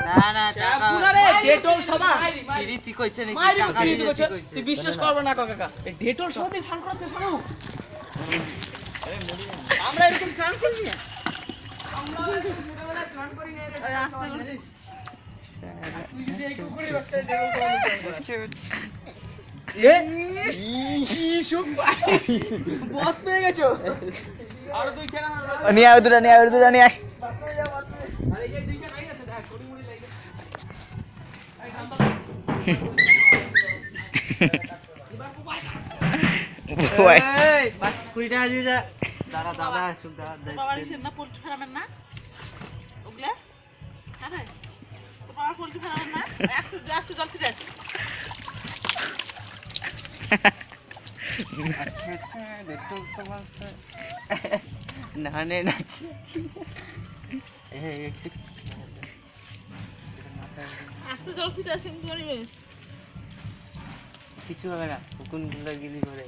না না টাকা পুনারে ডেটল সাদা রীতি কইছে নাকি মাইরি টাকা রীতি দিয়ে কইছে কইছে তুই বিশ্বাস করবে না কর কাকা এই ডেটল সাদা দিয়ে স্নান করাতে শানু আমরা এরকম স্নান করি না আমরা ছোটবেলায় স্নান করি না রে রাস্তা ধরছিস তুই যদি এই কুকুরের বাচ্চা ডেটল সাদা কি সুখ ভাই বস পেয়ে গেছো আর দুই খেলা নিয়ে আয় দুটা নিয়ে আয় দুটা নিয়ে আয় আরে এই যে দুইটা নাই আছে দেখ ছড়ি মুড়ি লাগে এই ঠান্ডা এই 20 টাকা দিয়ে যা দাদা দাদা আসুক দাদা বাবার ইসের না পোল্ট্রি ফার্মের না ওগুলা আরে তো বাবার পোল্ট্রি ফার্মের না একটু জল ছিটে নানে নাচি একটু একটু জল ছিটে আসেন কি করিস কিছু হবে না হুকুন গুলা গিলি করে